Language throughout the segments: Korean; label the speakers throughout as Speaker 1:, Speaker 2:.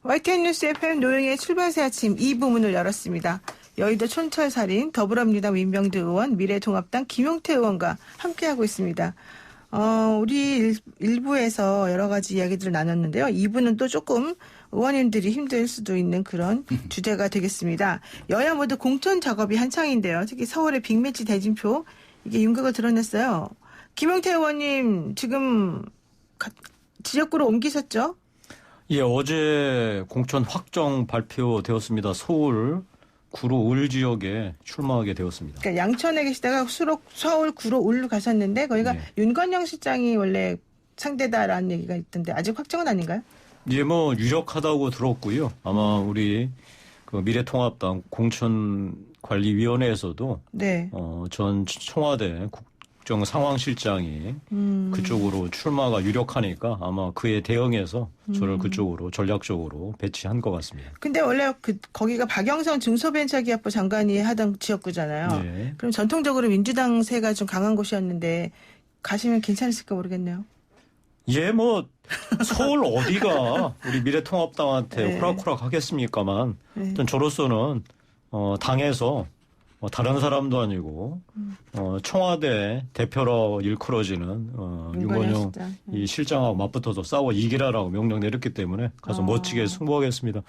Speaker 1: YTN 뉴스 FM 노영의 출발새 아침 2부 문을 열었습니다. 여의도 촌철살인 더불어민주당 민병두 의원, 미래통합당 김용태 의원과 함께하고 있습니다. 우리 일부에서 여러 가지 이야기들을 나눴는데요. 2부는 또 조금 의원님들이 힘들 수도 있는 그런 주제가 되겠습니다. 여야 모두 공천 작업이 한창인데요. 특히 서울의 빅매치 대진표 이게 윤곽을 드러냈어요. 김용태 의원님 지금 지역구로 옮기셨죠?
Speaker 2: 예, 어제 공천 확정 발표되었습니다. 서울 구로 울 지역에 출마하게 되었습니다.
Speaker 1: 그러니까 양천에 계시다가 서울 구로 울로 가셨는데 거기가
Speaker 2: 네.
Speaker 1: 윤건영 실장이 원래 상대다라는 얘기가 있던데 아직 확정은 아닌가요?
Speaker 2: 예, 뭐 유력하다고 들었고요. 아마 우리 그 미래통합당 공천관리위원회에서도
Speaker 1: 네.
Speaker 2: 전 청와대 국정상황실장이 그쪽으로 출마가 유력하니까 아마 그에 대응해서 저를 그쪽으로 전략적으로 배치한 것 같습니다.
Speaker 1: 근데 원래 거기가 박영선 중소벤처기업부 장관이 하던 지역구잖아요.
Speaker 2: 네.
Speaker 1: 그럼 전통적으로 민주당 세가 좀 강한 곳이었는데 가시면 괜찮으실까 모르겠네요.
Speaker 2: 예, 뭐 서울 어디가 우리 미래통합당한테
Speaker 1: 네.
Speaker 2: 호락호락 하겠습니까만
Speaker 1: 네.
Speaker 2: 일단 저로서는 당에서 다른 사람도 아니고 청와대 대표로 일컬어지는 윤건영 이 실장하고 맞붙어서 싸워 이기라라고 명령 내렸기 때문에 가서 멋지게 승부하겠습니다.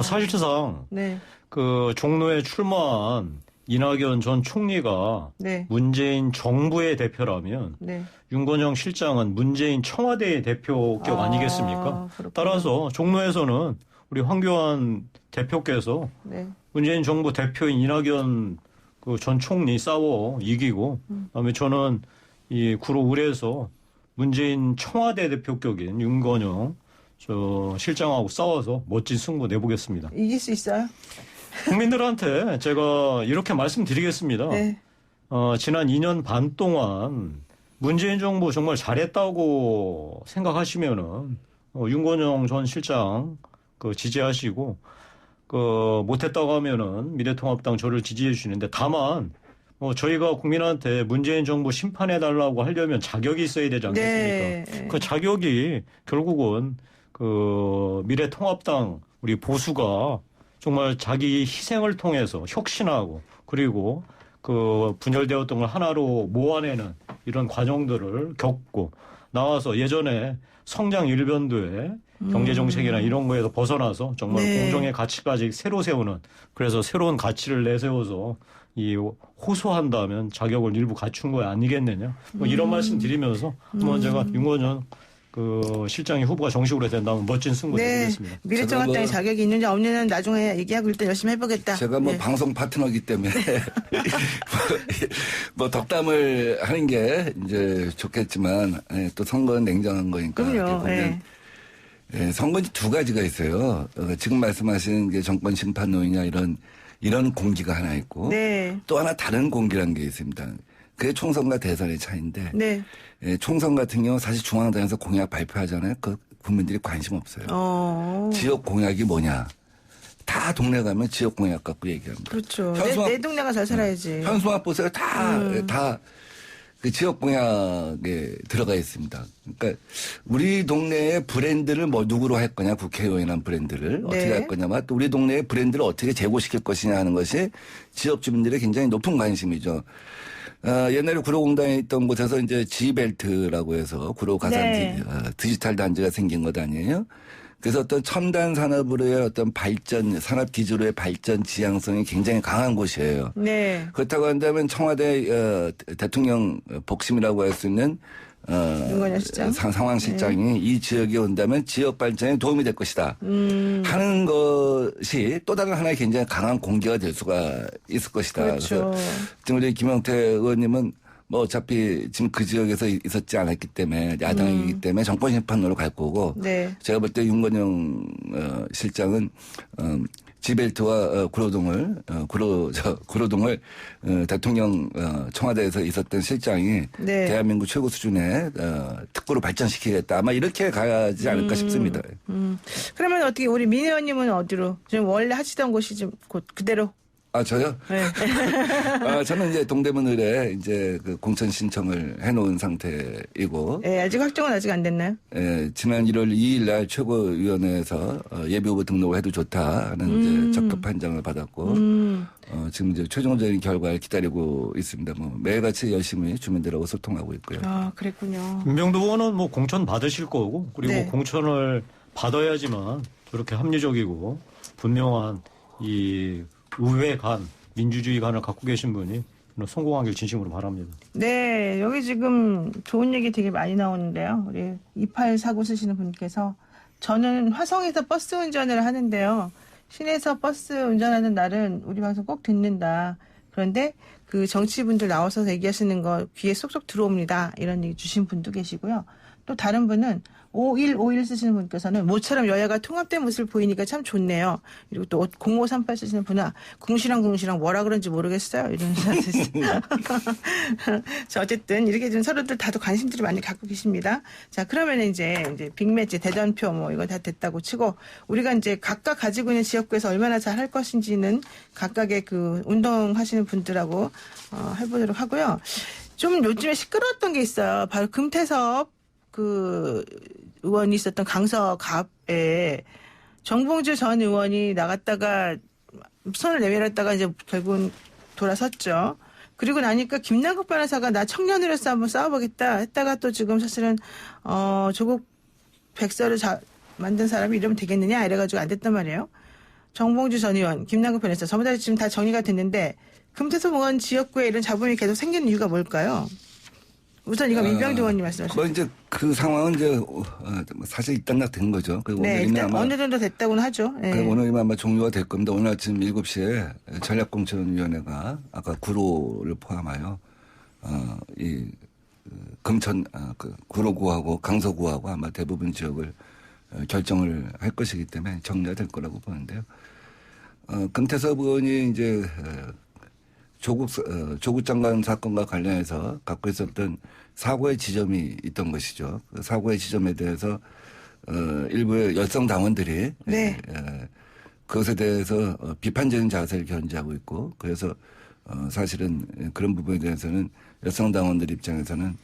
Speaker 2: 사실상
Speaker 1: 네.
Speaker 2: 그 종로에 출마한 이낙연 전 총리가
Speaker 1: 네.
Speaker 2: 문재인 정부의 대표라면
Speaker 1: 네.
Speaker 2: 윤건영 실장은 문재인 청와대의 대표격 아니겠습니까?
Speaker 1: 그렇구나.
Speaker 2: 따라서 종로에서는 우리 황교안 대표께서
Speaker 1: 네.
Speaker 2: 문재인 정부 대표인 이낙연 그 전 총리 싸워 이기고 그다음에 저는 이 구로 울에서 문재인 청와대 대표격인 윤건영 저 실장하고 싸워서 멋진 승부 내보겠습니다.
Speaker 1: 이길 수 있어요?
Speaker 2: 국민들한테 제가 이렇게 말씀드리겠습니다.
Speaker 1: 네.
Speaker 2: 지난 2년 반 동안 문재인 정부 정말 잘했다고 생각하시면은 윤건영 전 실장 그 지지하시고 못했다고 하면은 미래통합당 저를 지지해 주시는데 다만 저희가 국민한테 문재인 정부 심판해달라고 하려면 자격이 있어야 되지 않겠습니까?
Speaker 1: 네.
Speaker 2: 그 자격이 결국은 미래통합당 우리 보수가 정말 자기 희생을 통해서 혁신하고 그리고 분열되었던 걸 하나로 모아내는 이런 과정들을 겪고 나와서 예전에 성장 일변도에 경제정책이나 이런 거에서 벗어나서 정말
Speaker 1: 네.
Speaker 2: 공정의 가치까지 새로 세우는 그래서 새로운 가치를 내세워서 호소한다면 자격을 일부 갖춘 거 아니겠느냐 이런 말씀 드리면서 제가 윤건영 실장이 후보가 정식으로 된다면 멋진 승부 내보겠습니다.
Speaker 1: 미래통합당에 자격이 있는지 없는지는 나중에 얘기하고 일단 열심히 해보겠다.
Speaker 3: 제가
Speaker 1: 네.
Speaker 3: 방송 파트너이기 때문에 덕담을 하는 게 이제 좋겠지만 또 선거는 냉정한 거니까.
Speaker 1: 그럼요.
Speaker 3: 보면 선거는 두 가지가 있어요. 지금 말씀하시는 게 정권 심판론이냐 이런 공기가 하나 있고
Speaker 1: 네.
Speaker 3: 또 하나 다른 공기라는 게 있습니다. 그게 총선과 대선의 차이인데
Speaker 1: 네.
Speaker 3: 총선 같은 경우 사실 중앙당에서 공약 발표하잖아요. 국민들이 관심 없어요. 지역 공약이 뭐냐. 다 동네 가면 지역 공약 갖고 얘기합니다.
Speaker 1: 그렇죠. 내 동네가 잘 살아야지.
Speaker 3: 현수막 보세요. 다 그 지역 공약에 들어가 있습니다. 그러니까 우리 동네의 브랜드를 누구로 할 거냐, 국회의원이라는 브랜드를 어떻게 할 거냐만 또 우리 동네의 브랜드를 어떻게 제고시킬 것이냐 하는 것이 지역 주민들의 굉장히 높은 관심이죠. 옛날에 구로공단에 있던 곳에서 이제 G벨트라고 해서 구로 가산 디지털 단지가 생긴 것 아니에요? 그래서 어떤 첨단 산업으로의 어떤 발전, 산업 기조로의 발전 지향성이 굉장히 강한 곳이에요.
Speaker 1: 네.
Speaker 3: 그렇다고 한다면 청와대 대통령 복심이라고 할 수 있는
Speaker 1: 윤건영 실장?
Speaker 3: 상황실장이 이 지역에 온다면 지역 발전에 도움이 될 것이다. 하는 것이 또 다른 하나의 굉장히 강한 공개가 될 수가 있을 것이다.
Speaker 1: 그렇죠.
Speaker 3: 그래서 우리 김용태 의원님은 어차피 지금 그 지역에서 있었지 않았기 때문에 야당이기 때문에 정권 심판으로 갈 거고
Speaker 1: 네.
Speaker 3: 제가 볼 때 윤건영 실장은 지벨트와 구로동을 대통령 청와대에서 있었던 실장이
Speaker 1: 네.
Speaker 3: 대한민국 최고 수준의 특구로 발전시키겠다. 아마 이렇게 가지 않을까 싶습니다.
Speaker 1: 그러면 어떻게 우리 민 의원님은 어디로? 지금 원래 하시던 곳이 좀 곧 그대로?
Speaker 3: 아, 저요?
Speaker 1: 네.
Speaker 3: 저는 이제 동대문 의뢰에 이제 그 공천 신청을 해놓은 상태이고.
Speaker 1: 네, 아직 확정은 아직 안 됐나요?
Speaker 3: 예, 지난 1월 2일 날 최고위원회에서 예비후보 등록을 해도 좋다 하는 이제 적극 판정을 받았고, 지금 이제 최종적인 결과를 기다리고 있습니다. 뭐 매일같이 열심히 주민들하고 소통하고 있고요.
Speaker 1: 아, 그랬군요.
Speaker 2: 윤병두 의원은 뭐 공천 받으실 거고, 그리고
Speaker 1: 네.
Speaker 2: 공천을 받아야지만 저렇게 합리적이고 분명한 이 의회 간, 민주주의 간을 갖고 계신 분이 성공하길 진심으로 바랍니다.
Speaker 1: 네, 여기 지금 좋은 얘기 되게 많이 나오는데요. 우리 2849 쓰시는 분께서 저는 화성에서 버스 운전을 하는데요. 시내에서 버스 운전하는 날은 우리 방송 꼭 듣는다. 그런데 그 정치분들 나와서 얘기하시는 거 귀에 쏙쏙 들어옵니다. 이런 얘기 주신 분도 계시고요. 또 다른 분은 5151 쓰시는 분께서는 모처럼 여야가 통합된 모습을 보이니까 참 좋네요. 그리고 또 0538 쓰시는 분은 궁시랑 뭐라 그런지 모르겠어요. 이런 생각이 자, 어쨌든 이렇게 좀 서로들 다들 관심들이 많이 갖고 계십니다. 자, 그러면 이제 빅매치 대전표 뭐 이거 다 됐다고 치고 우리가 이제 각각 가지고 있는 지역구에서 얼마나 잘 할 것인지는 각각의 그 운동하시는 분들하고 해보도록 하고요. 좀 요즘에 시끄러웠던 게 있어요. 바로 금태섭 그 의원이 있었던 강서갑에 정봉주 전 의원이 나갔다가 손을 내밀었다가 이제 결국은 돌아섰죠. 그리고 나니까 김남국 변호사가 나 청년으로서 한번 싸워보겠다 했다가 또 지금 사실은 조국 백서를 만든 사람이 이러면 되겠느냐 이래가지고 안 됐단 말이에요. 정봉주 전 의원, 김남국 변호사 전부 다 지금 다 정리가 됐는데 금태섭 의원 지역구에 이런 잡음이 계속 생기는 이유가 뭘까요? 우선 이거 민병두 의원님 말씀하셨죠.
Speaker 3: 이제 그 상황은 이제 사실 일단락 된 거죠. 그리고
Speaker 1: 네,
Speaker 3: 오늘이면
Speaker 1: 일단
Speaker 3: 아마
Speaker 1: 어느 정도 됐다고는 하죠. 네.
Speaker 3: 오늘이면 아마 종료가 될 겁니다. 오늘 아침 7시에 전략공천위원회가 아까 구로를 포함하여 이 금천 구로구하고 강서구하고 아마 대부분 지역을 결정을 할 것이기 때문에 정리가 될 거라고 보는데요. 금태섭 의원이 이제 조국 장관 사건과 관련해서 갖고 있었던 사고의 지점이 있던 것이죠. 그 사고의 지점에 대해서 일부의 열성 당원들이
Speaker 1: 네.
Speaker 3: 그것에 대해서 비판적인 자세를 견지하고 있고 그래서 사실은 그런 부분에 대해서는 열성 당원들 입장에서는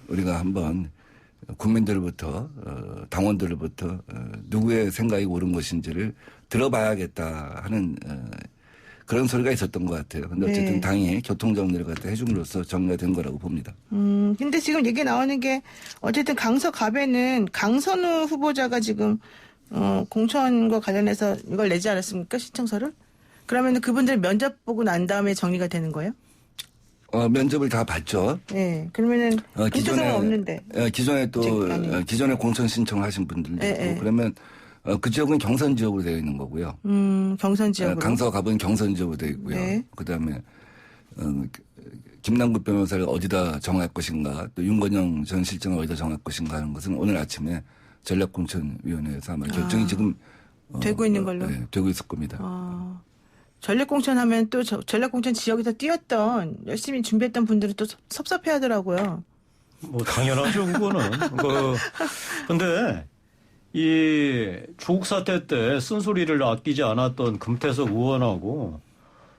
Speaker 3: 우리가 한번 국민들로부터 당원들로부터 누구의 생각이 옳은 것인지를 들어봐야겠다 하는 그런 소리가 있었던 것 같아요. 근데 어쨌든
Speaker 1: 네.
Speaker 3: 당이 교통정리를 갖다 해줌으로써 정리가 된 거라고 봅니다.
Speaker 1: 근데 지금 얘기 나오는 게 어쨌든 강서갑에는 강선우 후보자가 지금 공천과 관련해서 이걸 내지 않았습니까? 신청서를? 그러면 그분들 면접 보고 난 다음에 정리가 되는 거예요?
Speaker 3: 면접을 다 봤죠.
Speaker 1: 네. 그러면은 금태섭은 없는데.
Speaker 3: 기존에 또 기존에 공천 신청을 하신 분들도 있고 그러면 그 지역은 경선 지역으로 되어 있는 거고요.
Speaker 1: 경선 지역으로.
Speaker 3: 강서갑은 경선 지역으로 되어 있고요.
Speaker 1: 네.
Speaker 3: 그다음에 김남국 변호사를 어디다 정할 것인가, 또 윤건영 전 실장을 어디다 정할 것인가 하는 것은 오늘 아침에 전략공천위원회에서 아마 결정이 지금
Speaker 1: 되고 있는 걸로.
Speaker 3: 네, 되고 있을 겁니다.
Speaker 1: 전략공천하면 또 전략공천 지역에서 뛰었던 열심히 준비했던 분들은 또 섭섭해하더라고요.
Speaker 2: 뭐 당연하죠, 그거는. 근데 이 조국 사태 때 쓴소리를 아끼지 않았던 금태섭 의원하고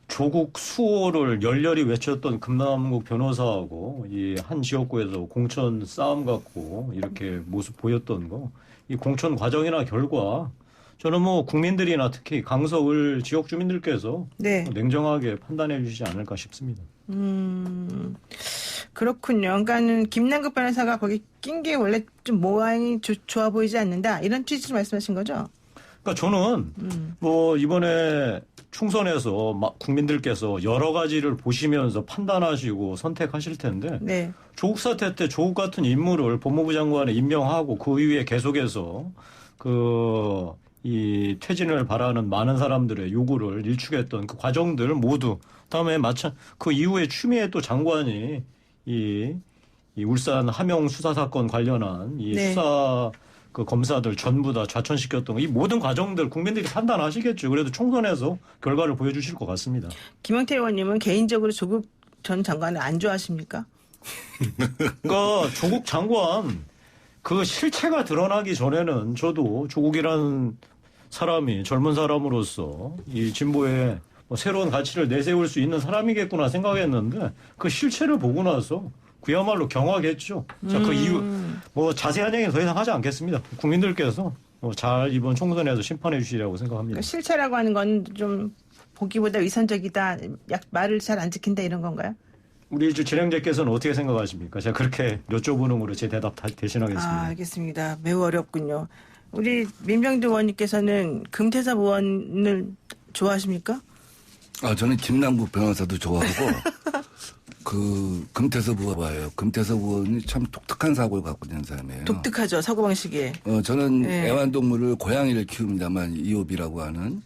Speaker 2: 조국 수호를 열렬히 외쳤던 김남국 변호사하고 이 한 지역구에서 공천 싸움 갖고 이렇게 모습 보였던 거, 이 공천 과정이나 결과 저는 뭐 국민들이나 특히 강서을 지역 주민들께서
Speaker 1: 네.
Speaker 2: 냉정하게 판단해 주시지 않을까 싶습니다.
Speaker 1: 그렇군요. 그러니까는 김남국 변호사가 거기 낀 게 원래 좀 모양이 좋아 보이지 않는다. 이런 취지로 말씀하신 거죠?
Speaker 2: 그러니까 저는 뭐 이번에 총선에서 국민들께서 여러 가지를 보시면서 판단하시고 선택하실 텐데
Speaker 1: 네.
Speaker 2: 조국 사태 때 조국 같은 인물을 법무부 장관에 임명하고 그 이후에 계속해서 이 퇴진을 바라는 많은 사람들의 요구를 일축했던 그 과정들 모두 다음에 그 이후에 추미애 또 장관이 이 울산 함영 수사 사건 관련한 이
Speaker 1: 네.
Speaker 2: 수사 그 검사들 전부 다 좌천시켰던 이 모든 과정들 국민들이 판단하시겠죠. 그래도 총선에서 결과를 보여주실 것 같습니다.
Speaker 1: 김영태 의원님은 개인적으로 조국 전 장관을 안 좋아하십니까?
Speaker 2: 그러니까 조국 장관 그 실체가 드러나기 전에는 저도 조국이라는 사람이 젊은 사람으로서 이 진보의 뭐 새로운 가치를 내세울 수 있는 사람이겠구나 생각했는데 그 실체를 보고 나서 그야말로 경악했죠. 자, 그 이유 뭐 자세한 얘기는 더 이상 하지 않겠습니다. 국민들께서 잘 이번 총선에서 심판해 주시리라고 생각합니다.
Speaker 1: 그러니까 실체라고 하는 건 좀 보기보다 위선적이다, 말을 잘 안 지킨다 이런 건가요?
Speaker 2: 우리 진행자께서는 어떻게 생각하십니까? 제가 그렇게 여쭤보는 거로 제 대답 대신하겠습니다.
Speaker 1: 알겠습니다. 매우 어렵군요. 우리 민병두 의원님께서는 금태섭 의원을 좋아하십니까?
Speaker 3: 저는 김남국 변호사도 좋아하고 그 금태섭 의원 봐요. 금태섭 의원이 참 독특한 사고를 갖고 있는 사람이에요.
Speaker 1: 독특하죠, 사고방식이.
Speaker 3: 저는 애완동물을 고양이를 키웁니다만 이옵이라고 하는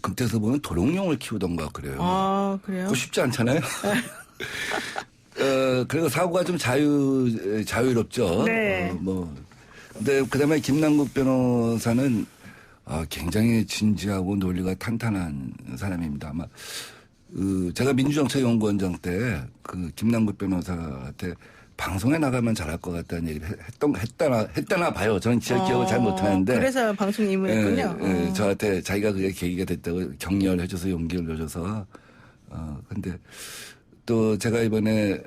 Speaker 3: 금태섭 의원은 도롱뇽을 키우던가 그래요.
Speaker 1: 그래요?
Speaker 3: 그거 쉽지 않잖아요. 그리고 사고가 좀 자유롭죠.
Speaker 1: 네.
Speaker 3: 근데 그다음에 김남국 변호사는 굉장히 진지하고 논리가 탄탄한 사람입니다. 아마 제가 민주정책연구원장 때 그 김남국 변호사한테 방송에 나가면 잘할 것 같다는 얘기를 했다나 봐요. 저는 제 기억을 잘 못하는데.
Speaker 1: 그래서 방송에 입문했군요.
Speaker 3: 저한테 자기가 그게 계기가 됐다고 격려를 해줘서 용기를 줘줘서. 근데 또 제가 이번에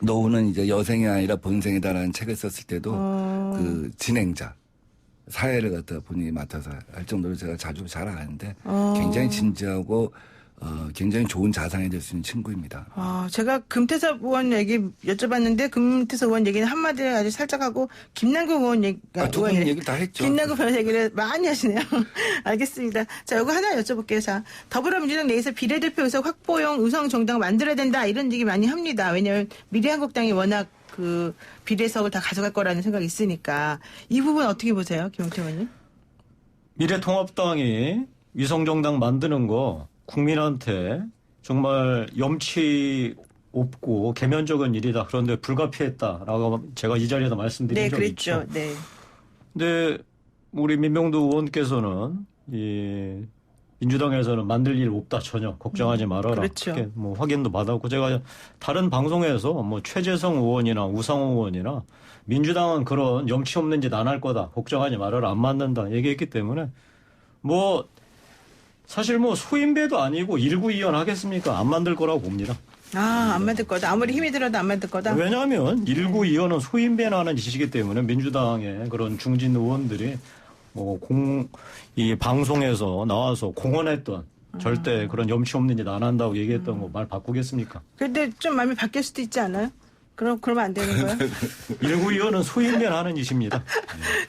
Speaker 3: 노후는 이제 여생이 아니라 본생이다라는 책을 썼을 때도 그 진행자 사회를 갖다 본인이 맡아서 할 정도로 제가 자주 잘 아는데 굉장히 진지하고 굉장히 좋은 자산이 될 수 있는 친구입니다.
Speaker 1: 제가 금태섭 의원 얘기 여쭤봤는데 금태섭 의원 얘기는 한마디를 아주 살짝 하고 김남국 의원
Speaker 3: 두 분 얘기 다 했죠.
Speaker 1: 김남국 변호사 얘기를 많이 하시네요. 알겠습니다. 자, 이거 하나 여쭤볼게요. 자, 더불어민주당 내에서 비례대표 의석 확보용 의석 정당 만들어야 된다 이런 얘기 많이 합니다. 왜냐하면 미래한국당이 워낙 그 비례석을 다 가져갈 거라는 생각이 있으니까 이 부분 어떻게 보세요, 김용태 의원님?
Speaker 2: 미래통합당이 위성정당 만드는 거 국민한테 정말 염치 없고 개면적인 일이다. 그런데 불가피했다라고 제가 이 자리에서 말씀드린 적이 있죠.
Speaker 1: 네.
Speaker 2: 근데 우리 민병두 의원께서는 이 민주당에서는 만들 일 없다 전혀 걱정하지 말아라.
Speaker 1: 그렇죠.
Speaker 2: 이렇게 뭐 확인도 받았고 제가 다른 방송에서 뭐 최재성 의원이나 우상호 의원이나 민주당은 그런 염치 없는 짓 안 할 거다. 걱정하지 말아라. 안 만든다. 얘기했기 때문에 뭐 사실 뭐 소인배도 아니고 일구이연 하겠습니까? 안 만들 거라고 봅니다.
Speaker 1: 안 만들 거다. 아무리 힘이 들어도 안 만들 거다.
Speaker 2: 왜냐하면 일구이연은 소인배나는 짓이기 때문에 민주당의 그런 중진 의원들이 이 방송에서 나와서 공언했던 절대 그런 염치 없는 짓 안 한다고 얘기했던 거 말 바꾸겠습니까?
Speaker 1: 근데 좀 마음이 바뀔 수도 있지 않아요? 그러면 안 되는 거예요?
Speaker 2: 일구이연은 소인배나 하는 짓입니다.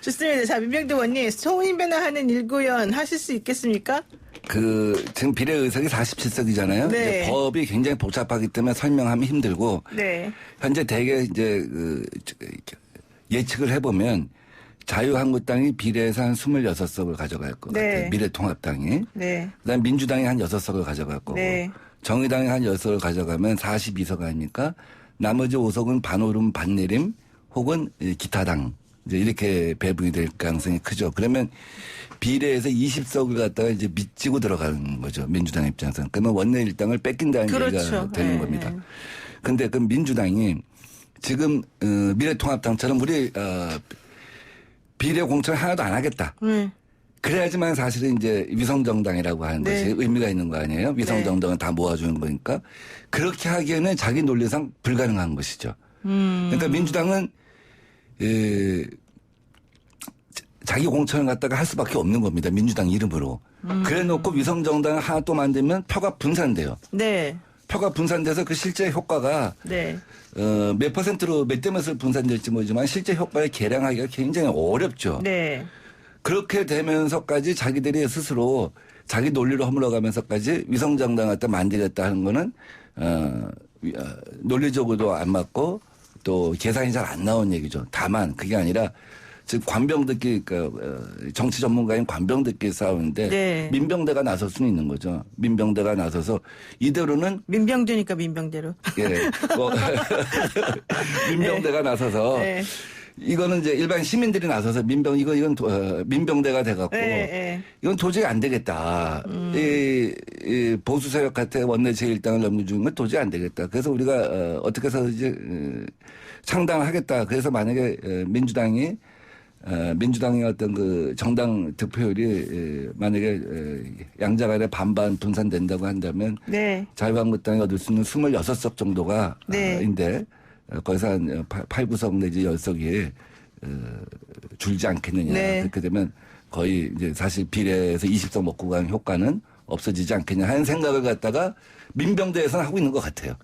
Speaker 1: 좋습니다. 자, 민병두 의원님, 소인배나 하는 일구이연 하실 수 있겠습니까?
Speaker 3: 지금 비례 의석이 47석이잖아요.
Speaker 1: 네.
Speaker 3: 법이 굉장히 복잡하기 때문에 설명하면 힘들고.
Speaker 1: 네.
Speaker 3: 현재 대개 이제 예측을 해보면 자유한국당이 비례에서 한 26석을 가져갈 것 같아요. 미래통합당이.
Speaker 1: 네.
Speaker 3: 그다음 민주당이 한 6석을 가져갈 거고.
Speaker 1: 네.
Speaker 3: 정의당이 한 6석을 가져가면 42석 아닙니까? 나머지 5석은 반오름 반내림 혹은 기타당. 이제 이렇게 배분이 될 가능성이 크죠. 그러면 비례에서 20석을 갖다가 이제 밑지고 들어가는 거죠. 민주당 입장에서는. 그러면 원내일당을 뺏긴다는 얘기가 되는 겁니다. 그런데 그 민주당이 지금 미래통합당처럼 우리 비례 공천 하나도 안 하겠다. 그래야지만 사실은 이제 위성정당이라고 하는 것이 의미가 있는 거 아니에요? 위성정당은 다 모아주는 거니까. 그렇게 하기에는 자기 논리상 불가능한 것이죠. 그러니까 민주당은 자기 공천을 갖다가 할 수밖에 없는 겁니다. 민주당 이름으로. 그래 놓고 위성정당을 하나 또 만들면 표가 분산돼요.
Speaker 1: 네.
Speaker 3: 표가 분산돼서 그 실제 효과가 몇 퍼센트로 몇 대 몇으로 분산될지 모르지만 실제 효과를 계량하기가 굉장히 어렵죠.
Speaker 1: 네.
Speaker 3: 그렇게 되면서까지 자기들이 스스로 자기 논리로 허물어가면서까지 위성정당 갖다 만들겠다 하는 거는 논리적으로도 안 맞고 또 계산이 잘 안 나온 얘기죠. 다만 그게 아니라 즉 관병들끼리 정치 전문가인 관병들끼리 싸우는데 민병대가 나설 수는 있는 거죠. 민병대가 나서서 이대로는
Speaker 1: 민병대니까 민병대로.
Speaker 3: 예. 민병대가 나서서 이거는 이제 일반 시민들이 나서서 이건 민병대가 돼갖고 이건 도저히 안 되겠다. 이 보수 세력 같은 원내 제1당을 넘겨주는 건 도저히 안 되겠다. 그래서 우리가 어떻게 해서 이제 창당을 하겠다. 그래서 만약에 민주당이 민주당의 어떤 그 정당 득표율이 만약에 양자간에 반반 분산된다고 한다면
Speaker 1: 네.
Speaker 3: 자유한국당이 얻을 수 있는 26석 정도가
Speaker 1: 네.
Speaker 3: 인데 거기서 한 8, 9석 내지 10석이 줄지 않겠느냐.
Speaker 1: 네.
Speaker 3: 그렇게 되면 거의 이제 사실 비례에서 20석 먹고 간 효과는 없어지지 않겠냐 하는 생각을 갖다가 민병대에서는 하고 있는 것 같아요.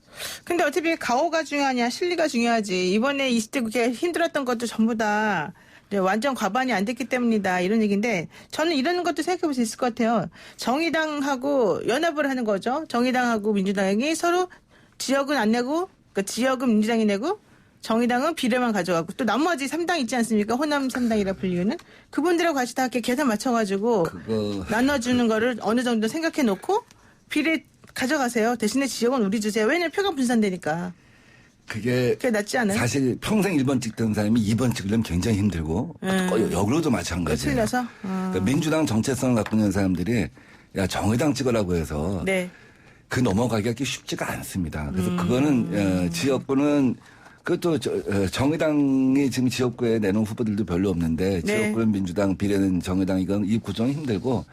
Speaker 1: 근데 어차피 가오가 중요하냐 실리가 중요하지. 이번에 20대 국회 힘들었던 것도 전부 다 완전 과반이 안 됐기 때문이다 이런 얘기인데 저는 이런 것도 생각해 볼 수 있을 것 같아요. 정의당하고 연합을 하는 거죠. 정의당하고 민주당이 서로 지역은 안 내고 그러니까 지역은 민주당이 내고 정의당은 비례만 가져가고 또 나머지 3당 있지 않습니까? 호남 3당이라 불리우는 그분들하고 같이 다 이렇게 계산 맞춰가지고 나눠주는 거를 어느 정도 생각해 놓고 비례 가져가세요. 대신에 지역은 우리 주세요. 왜냐면 표가 분산되니까.
Speaker 3: 그게
Speaker 1: 낫지 않아요?
Speaker 3: 사실 평생 1번 찍던 사람이 2번 찍으려면 굉장히 힘들고 역으로도 마찬가지예요.
Speaker 1: 틀려서?
Speaker 3: 그러니까 민주당 정체성을 갖고 있는 사람들이 야 정의당 찍으라고 해서
Speaker 1: 네.
Speaker 3: 그 넘어가기가 쉽지가 않습니다. 그래서 그거는 지역구는 그것도 정의당이 지금 지역구에 내놓은 후보들도 별로 없는데
Speaker 1: 네.
Speaker 3: 지역구는 민주당 비례는 정의당 이건 이 구성이 힘들고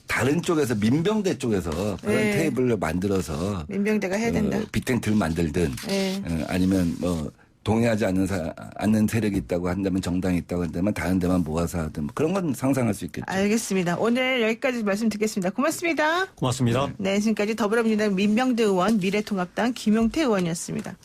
Speaker 3: 다른 쪽에서 민병대 쪽에서 그런
Speaker 1: 네.
Speaker 3: 테이블을 만들어서
Speaker 1: 민병대가 해야 된다.
Speaker 3: 빅텐트를 만들든
Speaker 1: 네.
Speaker 3: 아니면 뭐 동의하지 않는 세력이 있다고 한다면 정당이 있다고 한다면 다른 데만 모아서 하든 뭐 그런 건 상상할 수 있겠죠.
Speaker 1: 알겠습니다. 오늘 여기까지 말씀 듣겠습니다. 고맙습니다.
Speaker 2: 고맙습니다.
Speaker 1: 네, 지금까지 더불어민주당 민병대 의원, 미래통합당 김용태 의원이었습니다.